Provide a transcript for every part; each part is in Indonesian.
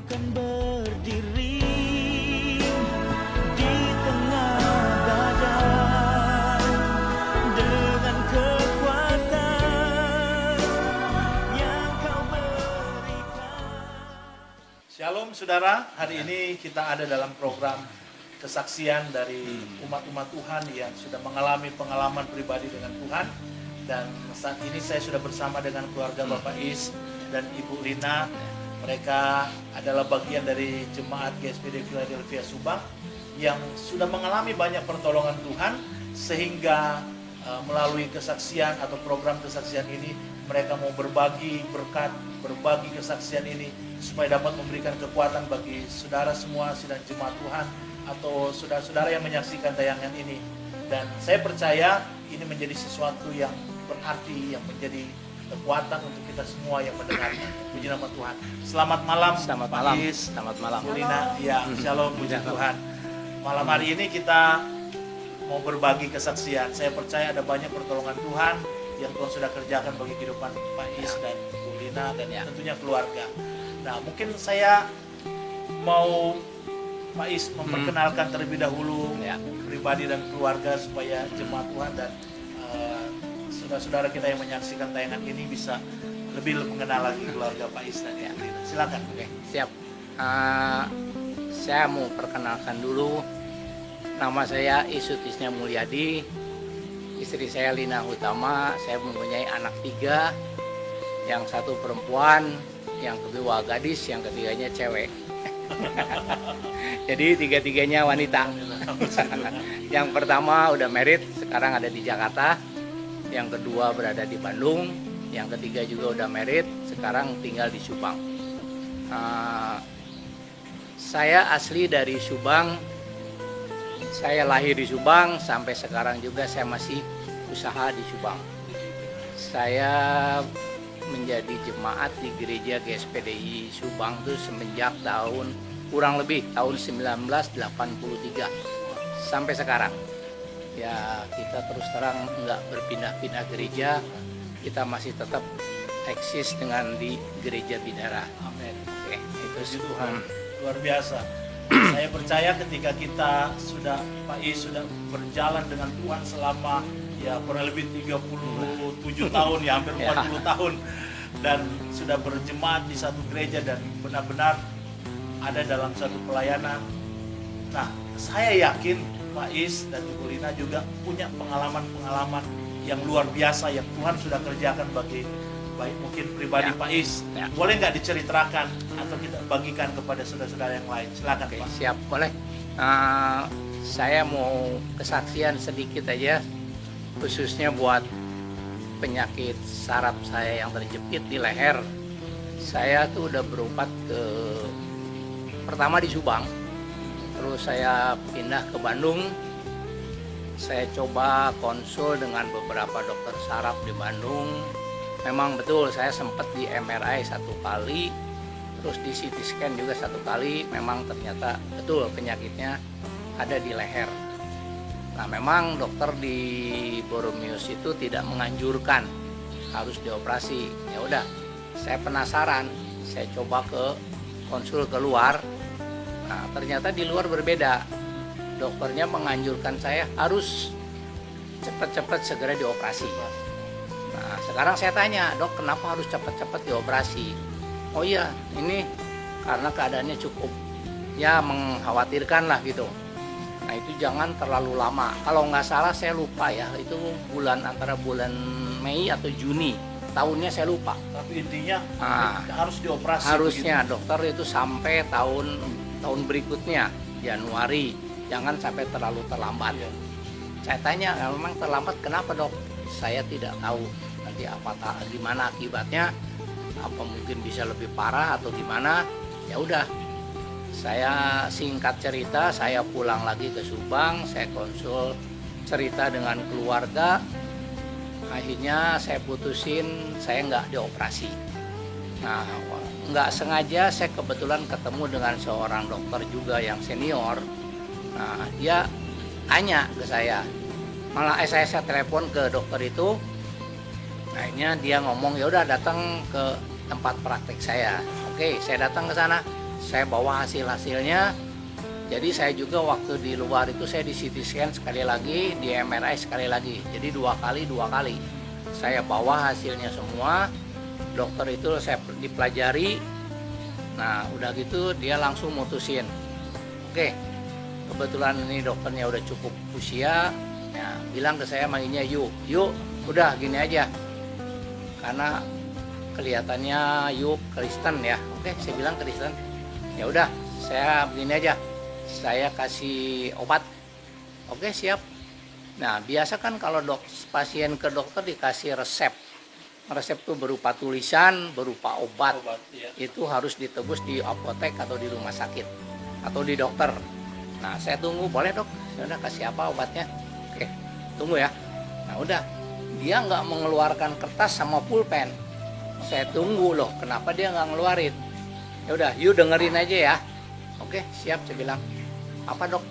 akan berdiri di tengah badai dengan kekuatan yang kau berikan. Shalom saudara, hari ini kita ada dalam program kesaksian dari umat-umat Tuhan yang sudah mengalami pengalaman pribadi dengan Tuhan. Dan saat ini saya sudah bersama dengan keluarga Bapak Is dan Ibu Rina. Mereka adalah bagian dari jemaat GSPD Philadelphia Subang yang sudah mengalami banyak pertolongan Tuhan, sehingga melalui kesaksian atau program kesaksian ini mereka mau berbagi berkat, berbagi kesaksian ini supaya dapat memberikan kekuatan bagi saudara semua sidang jemaat Tuhan atau saudara-saudara yang menyaksikan tayangan ini. Dan saya percaya ini menjadi sesuatu yang berarti, yang menjadi kekuatan untuk kita semua yang mendengar. Puji nama Tuhan. Selamat malam. Selamat malam. Is, Selamat malam. Bu Rina. Ya, shalom, puji Shalom. Tuhan. Malam hari ini kita mau berbagi kesaksian. Saya percaya ada banyak pertolongan Tuhan yang Tuhan sudah kerjakan bagi kehidupan Pak Is dan Bu Rina dan tentunya keluarga. Nah, mungkin saya mau Pak Is memperkenalkan terlebih dahulu pribadi dan keluarga supaya jemaat Tuhan dan saudara-saudara kita yang menyaksikan tayangan ini bisa lebih mengenal lagi keluarga Pak Is dan Ibu Rina. Silakan. Oke, siap. Saya mau perkenalkan dulu. Nama saya Isutisnya Mulyadi. Istri saya Lina Utama. Saya mempunyai anak 3. Yang satu perempuan, yang kedua gadis, yang ketiganya cewek. Jadi tiga-tiganya wanita. Yang pertama udah married, sekarang ada di Jakarta. Yang kedua berada di Bandung. Yang ketiga juga udah married, sekarang tinggal di Subang. Saya asli dari Subang. Saya lahir di Subang, sampai sekarang juga saya masih usaha di Subang. Saya menjadi jemaat di gereja GSPDI Subang itu semenjak kurang lebih tahun 1983 sampai sekarang. Ya, kita terus terang nggak berpindah-pindah gereja, kita masih tetap eksis dengan di gereja Bidara. Amin. Oke, Puji itu Tuhan. Luar biasa. Saya percaya ketika kita sudah, Pak Is sudah berjalan dengan Tuhan selama ya kurang lebih 37 tahun, ya hampir 40 tahun, dan sudah berjemaat di satu gereja dan benar-benar ada dalam satu pelayanan. Nah, saya yakin Pak Is dan Ibu Rina juga punya pengalaman-pengalaman yang luar biasa yang Tuhan sudah kerjakan bagi baik mungkin pribadi Pak Is. Boleh nggak diceritakan atau kita bagikan kepada saudara-saudara yang lain? Silakan. Oke, Pak. siap, boleh. Saya mau kesaksian sedikit aja, khususnya buat penyakit saraf saya yang terjepit di leher. Saya tuh udah berobat pertama di Subang, terus saya pindah ke Bandung. Saya coba konsul dengan beberapa dokter saraf di Bandung. Memang betul saya sempat di MRI 1 kali, terus di CT scan juga 1 kali. Memang ternyata betul penyakitnya ada di leher. Nah, memang dokter di Boromius itu tidak menganjurkan harus dioperasi. Ya udah, saya penasaran, saya coba konsul keluar. Nah, ternyata di luar berbeda. Dokternya menganjurkan saya harus cepat-cepat segera dioperasi. Nah, sekarang saya tanya, dok, kenapa harus cepat-cepat dioperasi? Oh iya, ini karena keadaannya cukup ya mengkhawatirkan lah gitu. Nah, itu jangan terlalu lama. Kalau nggak salah saya lupa ya, itu antara bulan Mei atau Juni. Tahunnya saya lupa. Tapi intinya harus dioperasi. Harusnya begitu. Dokter itu sampai tahun berikutnya, Januari. Jangan sampai terlalu terlambat. Iya. Saya tanya, memang terlambat kenapa, dok? Saya tidak tahu nanti gimana akibatnya, apa mungkin bisa lebih parah atau gimana. Ya udah, saya singkat cerita, saya pulang lagi ke Subang, saya konsul cerita dengan keluarga. Akhirnya saya putusin saya nggak dioperasi. Nah, nggak sengaja saya kebetulan ketemu dengan seorang dokter juga yang senior. Nah, dia tanya ke saya, malah saya telepon ke dokter itu. Akhirnya dia ngomong, ya udah datang ke tempat praktek saya. Oke, saya datang ke sana. saya bawa hasilnya. Jadi saya juga waktu di luar itu saya di CT scan sekali lagi, di MRI sekali lagi. Jadi dua kali. Saya bawa hasilnya semua. Dokter itu saya dipelajari. Nah, udah gitu dia langsung mutusin. Oke, kebetulan ini dokternya udah cukup usia. Ya, bilang ke saya manggilnya yuk, udah gini aja. Karena kelihatannya yuk Kristen ya. Oke, saya bilang Kristen. Ya udah, saya begini aja. Saya kasih obat. Oke, siap. Nah, biasa kan kalau pasien ke dokter dikasih resep. Resep itu berupa tulisan, berupa obat. Ya. Itu harus ditebus di apotek atau di rumah sakit atau di dokter. Nah, saya tunggu, boleh dok? Saya udah kasih apa obatnya? Oke, tunggu ya. Nah, udah. Dia nggak mengeluarkan kertas sama pulpen. Saya tunggu loh, kenapa dia nggak ngeluarin? Ya udah, yuk dengerin aja ya. Oke, siap, saya bilang. Apa dok?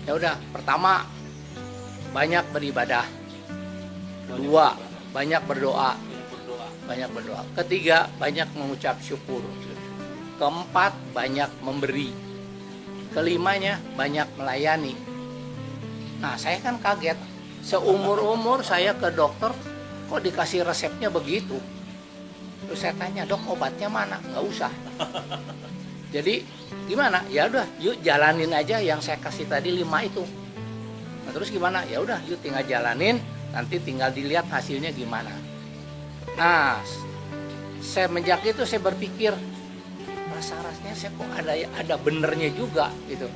Ya udah, pertama banyak beribadah. Kedua, banyak berdoa. Ketiga, banyak mengucap syukur. Keempat, banyak memberi. Kelimanya, banyak melayani. Nah, saya kan kaget. Seumur-umur saya ke dokter, kok dikasih resepnya begitu? Terus saya tanya, dok obatnya mana? Nggak usah. Jadi gimana? Ya udah, yuk jalanin aja yang saya kasih tadi 5 itu. Nah, terus gimana? Ya udah, yuk tinggal jalanin, nanti tinggal dilihat hasilnya gimana. Nah, semenjak itu saya berpikir, rasa-rasanya saya kok ada benernya juga gitu.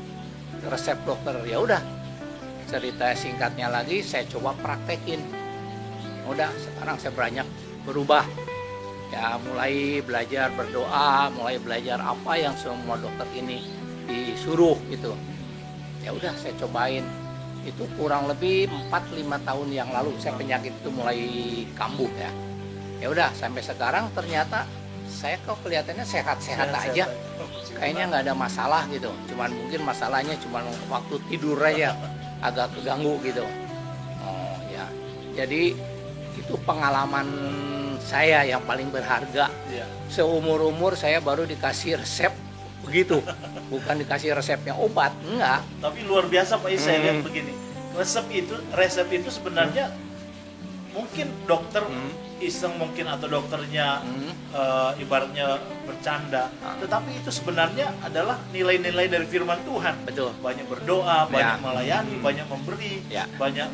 Resep dokter, ya udah. Cerita singkatnya lagi, saya coba praktekin. Udah, sekarang saya banyak berubah. Ya, mulai belajar berdoa, mulai belajar apa yang semua dokter ini disuruh gitu. Ya udah, saya cobain. Itu kurang lebih 4-5 tahun yang lalu saya penyakit itu mulai kambuh ya. Ya udah, sampai sekarang ternyata saya kok kelihatannya sehat-sehat aja. Kayaknya nggak ada masalah gitu. Cuman mungkin masalahnya cuma waktu tidur aja agak keganggu gitu. Oh ya. Jadi itu pengalaman saya yang paling berharga. Ya. Seumur-umur saya baru dikasih resep begitu. Bukan dikasih resepnya obat, enggak. Tapi luar biasa Pak Is, saya lihat begini. Resep itu sebenarnya mungkin dokter iseng mungkin atau dokternya ibaratnya bercanda, tetapi itu sebenarnya adalah nilai-nilai dari firman Tuhan. Betul. Banyak berdoa, banyak Ya. melayani, banyak memberi, Ya. banyak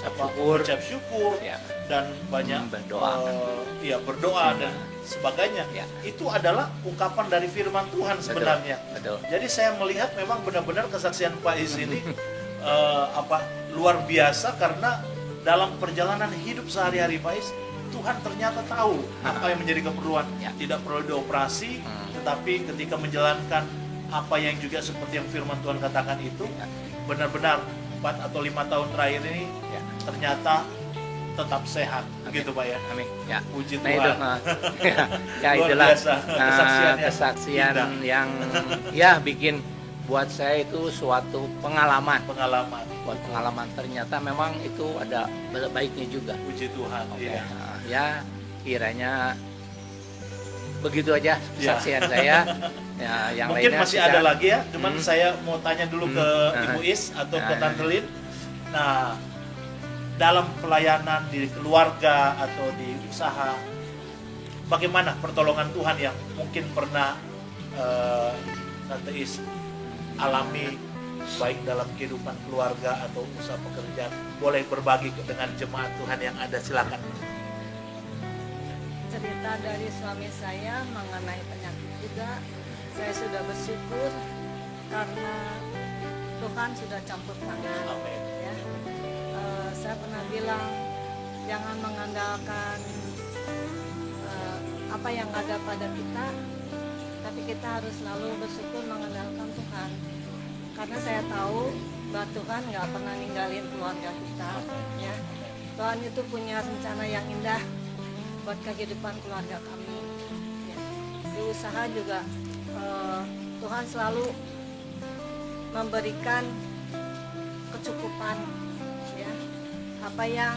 syukur. ucap syukur, Ya. dan banyak Berdoa. berdoa dan sebagainya. Ya. Itu adalah ungkapan dari firman Tuhan sebenarnya. Betul. Jadi saya melihat memang benar-benar kesaksian Pak Is ini luar biasa, karena dalam perjalanan hidup sehari-hari Pak Is, Tuhan ternyata tahu apa yang menjadi keperluan. Ya. Tidak perlu dioperasi, tetapi ketika menjalankan apa yang juga seperti yang firman Tuhan katakan itu, benar-benar 4 atau 5 tahun terakhir ini Ya. ternyata tetap sehat. Begitu Pak ya. Amin. Ya. Puji Nah Tuhan. itu, ya Luar itulah biasa. Kesaksian yang indah. yang ya bikin buat saya itu suatu pengalaman. Buat pengalaman, ternyata memang itu ada baiknya juga. Puji Tuhan. Oke. Iya. Nah, ya kiranya begitu aja kesaksian saya. Ya, yang Mungkin lainnya masih bisa- ada lagi ya, cuman saya mau tanya dulu ke Ibu Is atau ke Nah. Tante Lin. Nah, dalam pelayanan di keluarga atau di usaha, bagaimana pertolongan Tuhan yang mungkin pernah Tante Is alami, baik dalam kehidupan keluarga atau usaha pekerjaan? Boleh berbagi dengan jemaat Tuhan yang ada, silakan. Cerita dari suami saya mengenai penyakit juga, saya sudah bersyukur karena Tuhan sudah campur tangan. Amin. Ya. Saya pernah bilang jangan mengandalkan apa yang ada pada kita, tapi kita harus selalu bersyukur mengandalkan Tuhan. Karena saya tahu bahwa Tuhan nggak pernah ninggalin keluarga kita. Ya. Tuhan itu punya rencana yang indah buat kehidupan keluarga kami. Ya. Di usaha juga Tuhan selalu memberikan kecukupan. Ya. Apa yang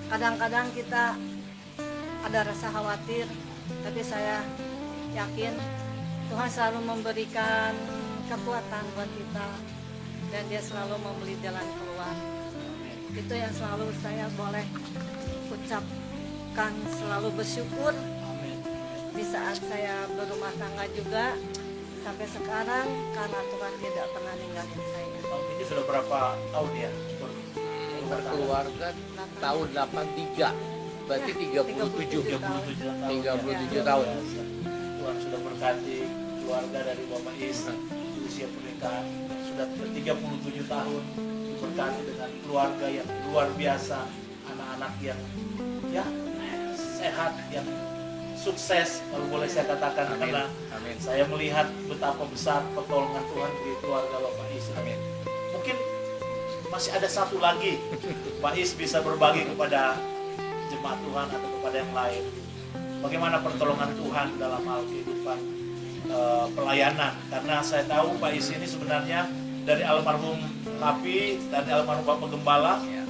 kadang-kadang kita ada rasa khawatir, tapi saya yakin Tuhan selalu memberikan kekuatan buat kita dan dia selalu memberi jalan keluar. Itu yang selalu saya boleh ucapkan, selalu bersyukur Amin. di saat saya berumah tangga juga sampai sekarang karena Tuhan tidak pernah ninggalin saya. Ini sudah berapa tahun ya? Berkeluarga tahun 83, berarti 37 37 tahun. Tuhan sudah berkati keluarga dari Bapak Is di usia pernikahan sudah 37 tahun, diberkati dengan keluarga yang luar biasa, anak-anak yang ya sehat, yang sukses kalau boleh saya katakan. Amin. Karena Amin. saya melihat betapa besar pertolongan Tuhan di keluarga Bapak Is. Amin. Mungkin masih ada satu lagi Pak Is bisa berbagi kepada jemaat Tuhan atau kepada yang lain bagaimana pertolongan Tuhan dalam hal kehidupan pelayanan, karena saya tahu Pak Is ini sebenarnya dari almarhum Kapi dan almarhum Bapak Gembala Ya.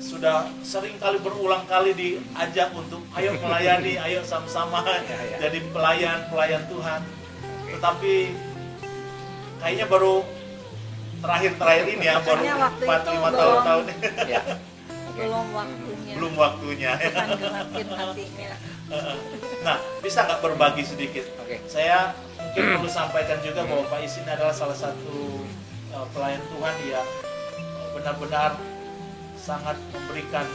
sudah sering kali berulang kali diajak untuk ayo melayani, ayo sama-sama Ya. jadi pelayan Tuhan, tetapi kayaknya baru terakhir ini ya, baru Kayaknya waktu 4-5 itu tahun Ya. Oke. Belum waktunya. belum waktunya. Tuhan gerakin hatinya. Nah, bisa nggak berbagi sedikit? Oke. Saya mungkin perlu sampaikan juga bahwa Pak Is ini adalah salah satu pelayan Tuhan yang benar-benar sangat memberikan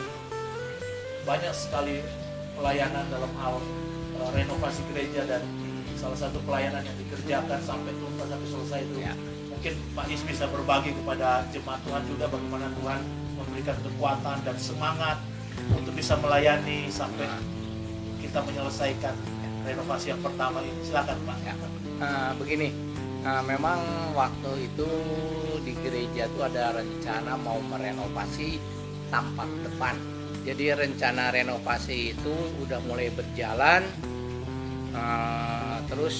banyak sekali pelayanan dalam hal renovasi gereja, dan salah satu pelayanan yang dikerjakan sampai tuntas sampai selesai itu. Ya. Mungkin Pak Is bisa berbagi kepada jemaat Tuhan juga bagaimana Tuhan memberikan kekuatan dan semangat untuk bisa melayani sampai kita menyelesaikan renovasi yang pertama ini. Silakan Pak. Ya. Begini, memang waktu itu di gereja itu ada rencana mau merenovasi tampak depan. Jadi rencana renovasi itu udah mulai berjalan. Terus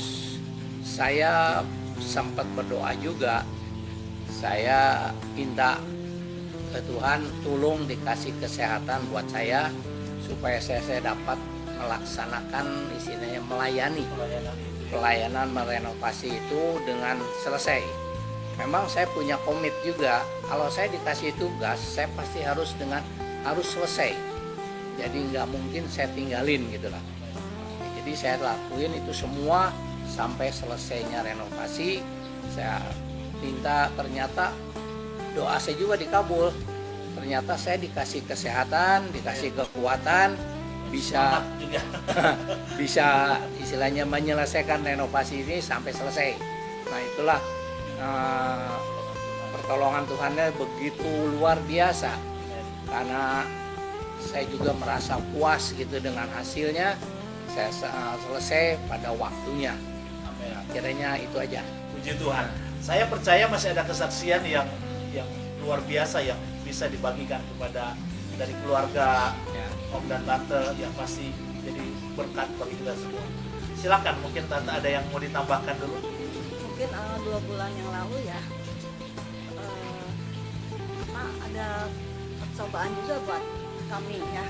saya sempat berdoa juga. Saya minta ke Tuhan tolong dikasih kesehatan buat saya supaya saya dapat melaksanakan istilahnya melayani pelayanan merenovasi itu dengan selesai. Memang saya punya komit juga, kalau saya dikasih tugas saya pasti harus selesai. Jadi nggak mungkin saya tinggalin gitu lah. Jadi saya lakuin itu semua sampai selesainya renovasi. Saya minta, ternyata doa saya juga dikabul. Ternyata saya dikasih kesehatan, dikasih kekuatan, bisa juga. bisa istilahnya menyelesaikan renovasi ini sampai selesai. Nah itulah pertolongan Tuhannya begitu luar biasa, karena saya juga merasa puas gitu dengan hasilnya. Saya selesai pada waktunya. Amin. Akhirnya itu aja. Puji Tuhan. Saya percaya masih ada kesaksian yang luar biasa yang bisa dibagikan kepada dari keluarga Ya. Om dan Tante yang pasti jadi berkat bagi kita semua. Silakan, mungkin Tante ada yang mau ditambahkan dulu. Mungkin 2 bulan yang lalu ya, ada percobaan juga buat kami ya.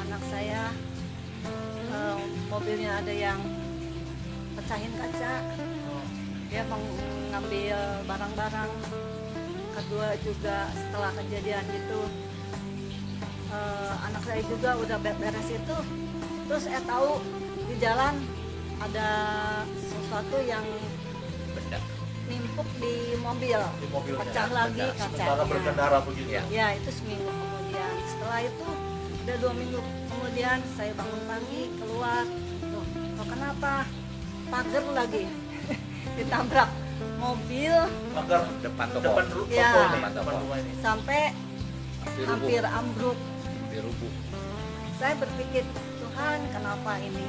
Anak saya mobilnya ada yang pecahin kaca, dia mengambil barang-barang. Kedua juga setelah kejadian itu anak saya juga udah beres itu, terus saya tahu di jalan ada sesuatu yang Benda. nimpuk di mobil, Di mobilnya. pecah lagi Sementara kacanya. berkendara begitu. Ya. Ya itu seminggu kemudian. Setelah itu udah 2 minggu kemudian saya bangun pagi keluar, loh kenapa pagar lagi ditabrak mobil Pagar Depan toko. depan Ya. toko ini, Depan depan toko. rumah ini. sampai Dirubuh. hampir ambruk. Dirubuh. Saya berpikir, Tuhan kenapa ini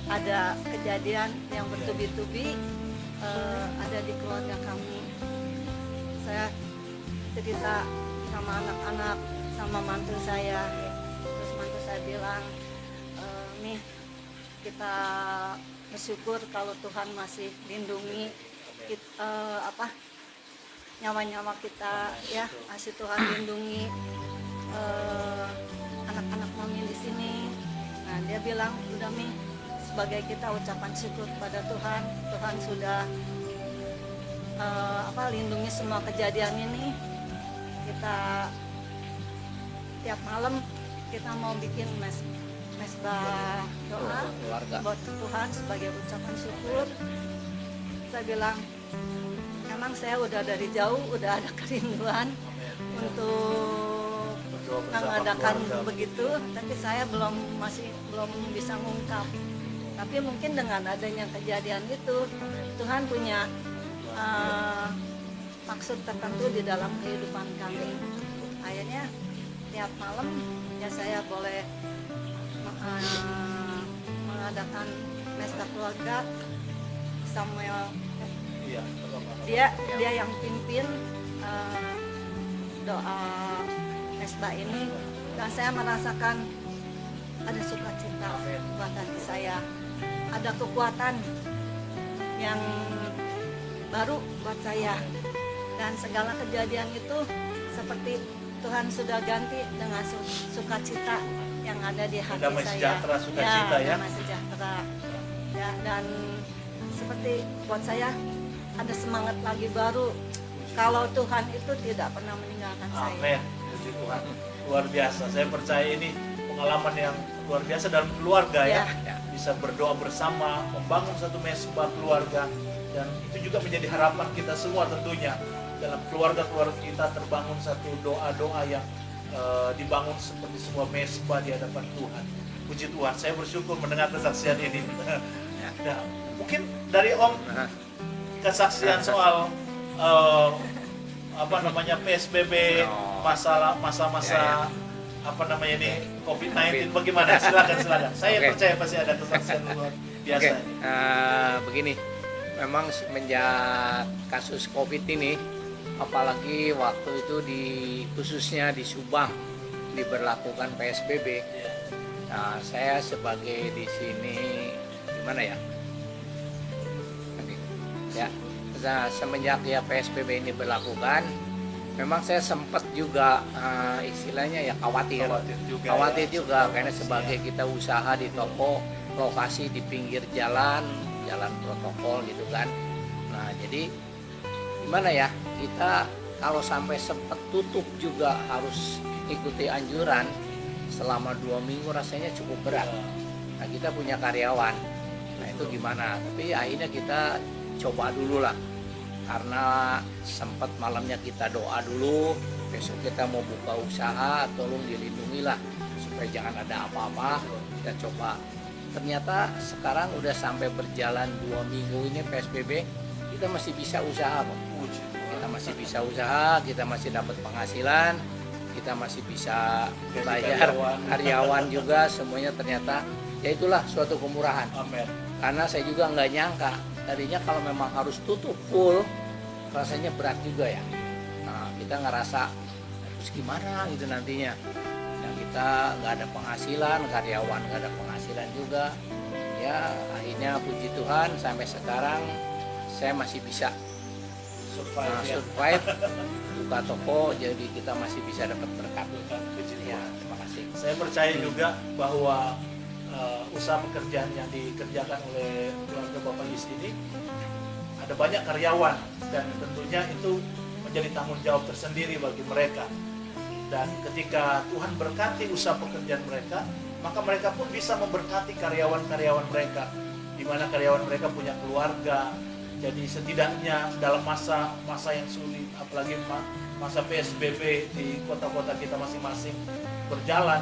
ada kejadian yang bertubi-tubi ada di keluarga kami. Saya cerita sama anak-anak, sama mantu saya, terus mantu saya bilang, nih kita bersyukur kalau Tuhan masih lindungi nyawa-nyawa kita ya, masih Tuhan lindungi anak-anak mami di sini. Nah dia bilang, udah Mi, sebagai kita ucapan syukur kepada Tuhan. Tuhan sudah lindungi semua kejadian ini. Kita tiap malam kita mau bikin mesbah doa keluarga. buat Tuhan sebagai ucapan syukur. Saya bilang, memang saya udah dari jauh udah ada kerinduan untuk Berdoa bersama mengadakan keluarga. begitu, tapi saya belum bisa mengungkap. Tapi mungkin dengan adanya kejadian itu, Tuhan punya maksud tertentu di dalam kehidupan kami. Akhirnya tiap malam ya saya boleh mengadakan mesbah keluarga. Samuel Iya, dia yang pimpin doa mesbah ini, dan saya merasakan ada sukacita buat hati saya, ada kekuatan yang baru buat saya, dan segala kejadian itu seperti Tuhan sudah ganti dengan sukacita yang ada di hati damai saya. sejahtera, sukacita ya. Damai sejahtera. Ya, dan seperti buat saya ada semangat lagi baru kalau Tuhan itu tidak pernah meninggalkan saya. Amin. Puji Tuhan. Luar biasa. Saya percaya ini pengalaman yang luar biasa dalam keluarga ya. Ya. Bisa berdoa bersama, membangun satu mesbah keluarga, dan itu juga menjadi harapan kita semua tentunya. Dalam keluarga-keluarga kita terbangun satu doa-doa yang dibangun seperti sebuah mesbah di hadapan Tuhan. Puji Tuhan. Saya bersyukur mendengar kesaksian ini. Nah, mungkin dari Om Nah, kesaksian soal PSBB, Oh. masa-masa Ya, ini COVID-19 bagaimana? Silakan. Saya Oke. percaya pasti ada kesaksian luar biasa. Oke, begini, memang semenjak kasus COVID ini, apalagi waktu itu khususnya di Subang diberlakukan PSBB. Iya. Nah, saya sebagai di sini gimana ya? Oke. Ya, nah, semenjak ya PSBB ini berlakukan, memang saya sempat juga istilahnya ya khawatir juga, karena sebagai kita usaha di toko lokasi di pinggir jalan protokol gitu kan. Nah, jadi gimana ya, kita kalau sampai sempat tutup juga harus ikuti anjuran selama 2 minggu, rasanya cukup berat. Nah, kita punya karyawan, nah itu gimana, tapi akhirnya kita coba dulu lah, karena sempat malamnya kita doa dulu, besok kita mau buka usaha, tolong dilindungilah supaya jangan ada apa-apa. Kita coba, ternyata sekarang udah sampai berjalan 2 minggu ini PSBB, kita masih bisa usaha kok. Kita masih bisa usaha, kita masih dapat penghasilan, kita masih bisa bayar karyawan juga, semuanya ternyata ya itulah suatu kemurahan. Amin. Karena saya juga nggak nyangka, tadinya kalau memang harus tutup full, rasanya berat juga ya. Nah, kita ngerasa terus gimana gitu nantinya. Nah, kita nggak ada penghasilan, karyawan nggak ada penghasilan juga. Ya akhirnya puji Tuhan sampai sekarang saya masih bisa survive, buka toko, jadi kita masih bisa dapat berkat. Puji Ya, Tuhan. terima kasih. Saya percaya juga bahwa usaha pekerjaan yang dikerjakan oleh keluarga Bapak Yus ini ada banyak karyawan, dan tentunya itu menjadi tanggung jawab tersendiri bagi mereka. Dan ketika Tuhan berkati usaha pekerjaan mereka, maka mereka pun bisa memberkati karyawan-karyawan mereka, di mana karyawan mereka punya keluarga. Jadi setidaknya dalam masa yang sulit, apalagi masa PSBB di kota-kota kita masing-masing berjalan,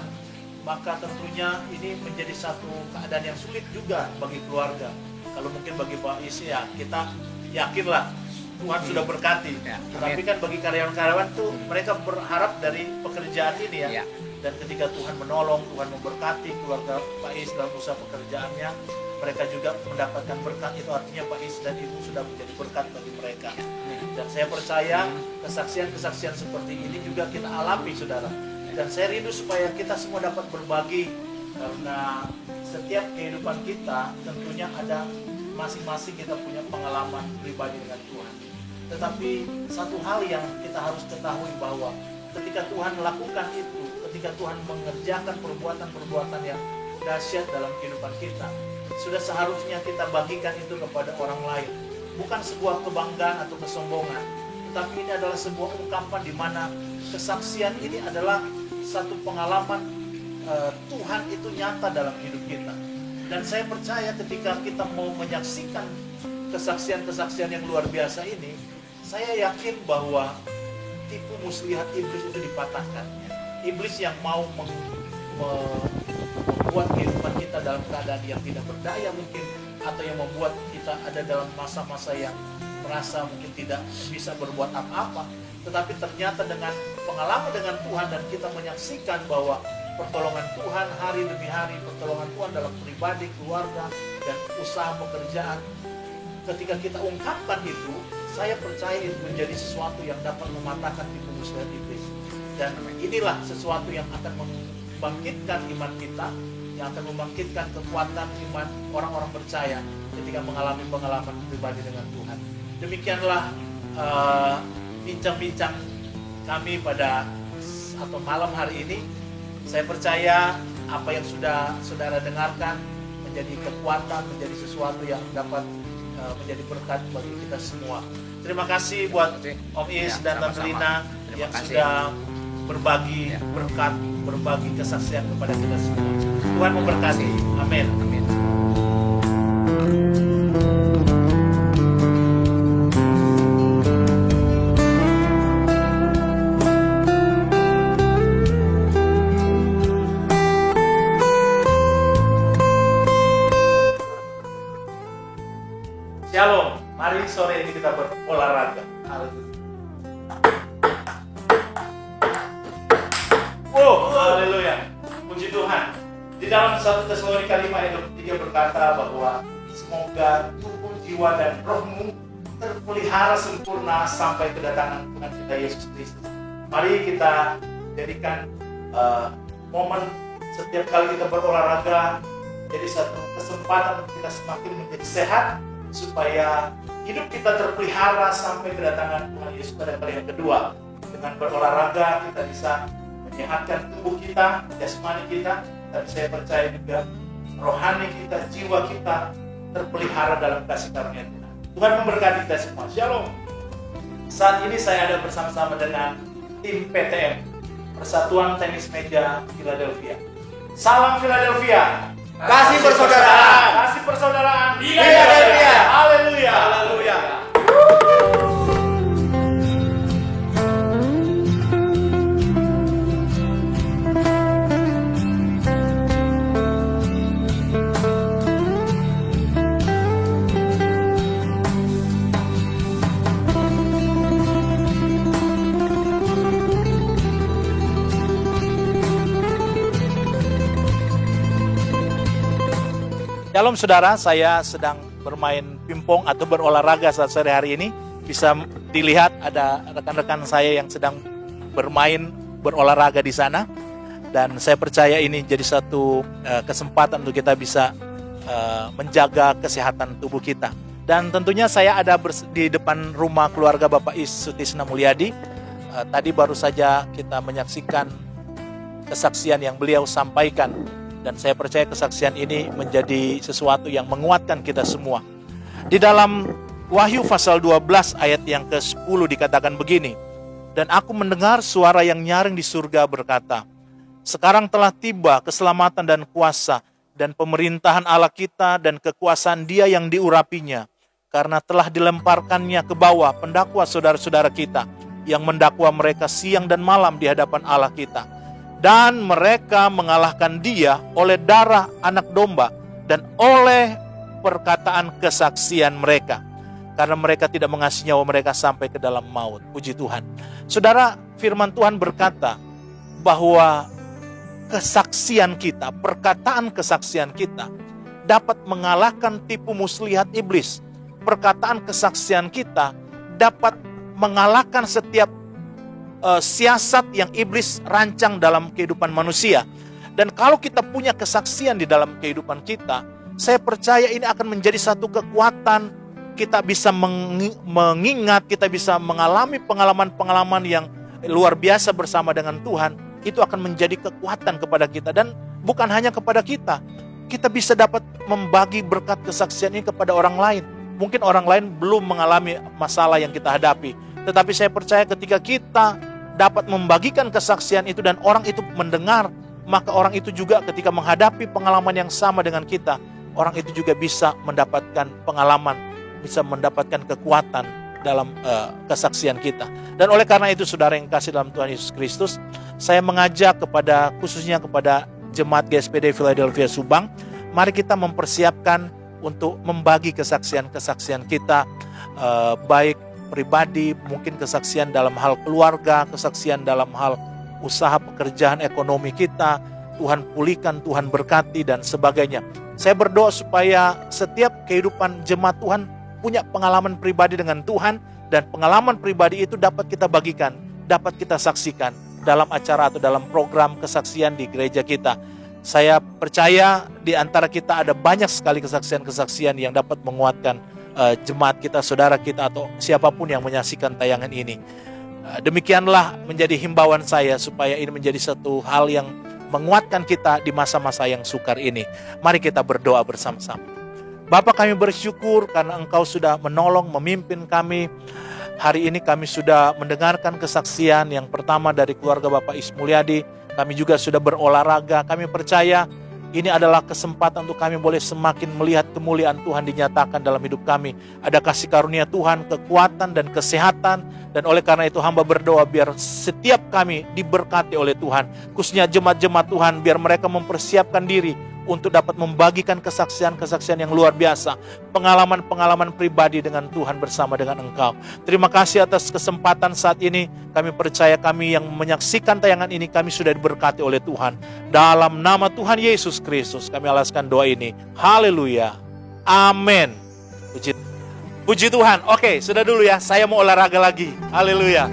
maka tentunya ini menjadi satu keadaan yang sulit juga bagi keluarga. Kalau mungkin bagi Pak Isi ya kita yakinlah Tuhan sudah berkati. Ya, Tapi amin. kan bagi karyawan-karyawan tuh mereka berharap dari pekerjaan ini ya. Ya. Dan ketika Tuhan menolong, Tuhan memberkati keluarga Pak Is dalam usaha pekerjaannya, mereka juga mendapatkan berkat. Itu artinya Pak Is dan Ibu sudah menjadi berkat bagi mereka. Dan saya percaya kesaksian-kesaksian seperti ini juga kita alami, saudara. Dan saya rindu supaya kita semua dapat berbagi, karena setiap kehidupan kita tentunya ada masing-masing kita punya pengalaman pribadi dengan Tuhan. Tetapi satu hal yang kita harus ketahui bahwa ketika Tuhan melakukan itu, ketika Tuhan mengerjakan perbuatan-perbuatan yang dahsyat dalam kehidupan kita, sudah seharusnya kita bagikan itu kepada orang lain. Bukan sebuah kebanggaan atau kesombongan, tetapi ini adalah sebuah ungkapan di mana kesaksian ini adalah satu pengalaman Tuhan itu nyata dalam hidup kita. Dan saya percaya ketika kita mau menyaksikan kesaksian-kesaksian yang luar biasa ini, saya yakin bahwa tipu muslihat iblis itu dipatahkan. Iblis yang mau membuat kehidupan kita dalam keadaan yang tidak berdaya mungkin, atau yang membuat kita ada dalam masa-masa yang merasa mungkin tidak bisa berbuat apa-apa, tetapi ternyata dengan pengalaman dengan Tuhan dan kita menyaksikan bahwa pertolongan Tuhan hari demi hari, pertolongan Tuhan dalam pribadi, keluarga, dan usaha pekerjaan, ketika kita ungkapkan itu, saya percaya itu menjadi sesuatu yang dapat mematahkan tipu muslihat iblis. Dan inilah sesuatu yang akan membangkitkan iman kita, yang akan membangkitkan kekuatan iman orang-orang percaya ketika mengalami pengalaman pribadi dengan Tuhan. Demikianlah bincang-bincang kami pada atau malam hari ini. Saya percaya apa yang sudah saudara dengarkan menjadi kekuatan, menjadi sesuatu yang dapat menjadi berkat bagi kita semua. Terima kasih buat Om Is dan Tante Lina yang sudah berbagi berkat, berbagi kesaksian kepada kita semua. Tuhan memberkati. Amin. Amin. Shalom. Mari sore ini kita berolahraga. Haleluya. Haleluya. Puji Tuhan. Di dalam 1 Tesalonika 5 ayat 3 berkata bahwa semoga tubuh, jiwa, dan rohmu terpelihara sempurna sampai kedatangan Tuhan kita Yesus Kristus. Mari kita jadikan momen setiap kali kita berolahraga jadi satu kesempatan untuk kita semakin menjadi sehat, supaya hidup kita terpelihara sampai kedatangan Tuhan Yesus pada kali yang kedua. Dengan berolahraga kita bisa menyehatkan tubuh kita, jasmani kita, dan saya percaya juga rohani kita, jiwa kita terpelihara dalam kasih karunia Tuhan. Tuhan memberkati kita semua. Shalom. Saat ini saya ada bersama-sama dengan tim PTM, Persatuan Tenis Meja Philadelphia. Salam Philadelphia. Kasih persaudaraan. Kasih persaudaraan. Philadelphia. Haleluya. Haleluya. Shalom saudara, saya sedang bermain pingpong atau berolahraga saat sore hari ini. Bisa dilihat ada rekan-rekan saya yang sedang berolahraga di sana. Dan saya percaya ini jadi satu kesempatan untuk kita bisa menjaga kesehatan tubuh kita. Dan tentunya saya ada di depan rumah keluarga Bapak Is Sutisna Mulyadi. Tadi baru saja kita menyaksikan kesaksian yang beliau sampaikan. Dan saya percaya kesaksian ini menjadi sesuatu yang menguatkan kita semua. Di dalam Wahyu pasal 12 ayat yang ke-10 dikatakan begini. Dan aku mendengar suara yang nyaring di surga berkata, sekarang telah tiba keselamatan dan kuasa dan pemerintahan Allah kita dan kekuasaan Dia yang diurapinya. Karena telah dilemparkannya ke bawah pendakwa saudara-saudara kita yang mendakwa mereka siang dan malam di hadapan Allah kita. Dan mereka mengalahkan Dia oleh darah anak domba dan oleh perkataan kesaksian mereka. Karena mereka tidak mengasihi nyawa mereka sampai ke dalam maut. Puji Tuhan. Saudara, firman Tuhan berkata bahwa kesaksian kita, perkataan kesaksian kita dapat mengalahkan tipu muslihat iblis. Perkataan kesaksian kita dapat mengalahkan setiap siasat yang iblis rancang dalam kehidupan manusia. Dan kalau kita punya kesaksian di dalam kehidupan kita, saya percaya ini akan menjadi satu kekuatan. Kita bisa mengingat, kita bisa mengalami pengalaman-pengalaman yang luar biasa bersama dengan Tuhan. Itu akan menjadi kekuatan kepada kita. Dan bukan hanya kepada kita, kita bisa dapat membagi berkat kesaksian ini kepada orang lain. Mungkin orang lain belum mengalami masalah yang kita hadapi, tetapi saya percaya ketika kita dapat membagikan kesaksian itu dan orang itu mendengar, maka orang itu juga ketika menghadapi pengalaman yang sama dengan kita, orang itu juga bisa mendapatkan pengalaman, bisa mendapatkan kekuatan dalam kesaksian kita. Dan oleh karena itu, saudara yang kasih dalam Tuhan Yesus Kristus, saya mengajak kepada, khususnya kepada Jemaat GSPD Philadelphia Subang, mari kita mempersiapkan untuk membagi kesaksian-kesaksian kita, baik pribadi, mungkin kesaksian dalam hal keluarga, kesaksian dalam hal usaha pekerjaan ekonomi kita, Tuhan pulihkan, Tuhan berkati, dan sebagainya. Saya berdoa supaya setiap kehidupan jemaat Tuhan punya pengalaman pribadi dengan Tuhan, dan pengalaman pribadi itu dapat kita bagikan, dapat kita saksikan dalam acara atau dalam program kesaksian di gereja kita. Saya percaya di antara kita ada banyak sekali kesaksian-kesaksian yang dapat menguatkan jemaat kita, saudara kita, atau siapapun yang menyaksikan tayangan ini. Demikianlah menjadi himbauan saya supaya ini menjadi satu hal yang menguatkan kita di masa-masa yang sukar ini. Mari kita berdoa bersama-sama. Bapa, kami bersyukur karena Engkau sudah menolong, memimpin kami. Hari ini kami sudah mendengarkan kesaksian yang pertama dari keluarga Bapak Ismulyadi. Kami juga sudah berolahraga. Kami percaya ini adalah kesempatan untuk kami boleh semakin melihat kemuliaan Tuhan dinyatakan dalam hidup kami. Ada kasih karunia Tuhan, kekuatan dan kesehatan. Dan oleh karena itu hamba berdoa biar setiap kami diberkati oleh Tuhan. Khususnya jemaat-jemaat Tuhan, biar mereka mempersiapkan diri untuk dapat membagikan kesaksian-kesaksian yang luar biasa, pengalaman-pengalaman pribadi dengan Tuhan bersama dengan Engkau. Terima kasih atas kesempatan saat ini. Kami percaya kami yang menyaksikan tayangan ini, kami sudah diberkati oleh Tuhan. Dalam nama Tuhan Yesus Kristus kami alaskan doa ini. Haleluya. Amin. Puji Tuhan. Oke, sudah dulu ya. Saya mau olahraga lagi. Haleluya.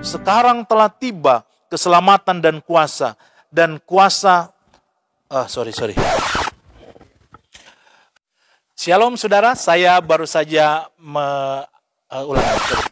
Sekarang telah tiba keselamatan dan kuasa. Shalom saudara, saya baru saja ulangi.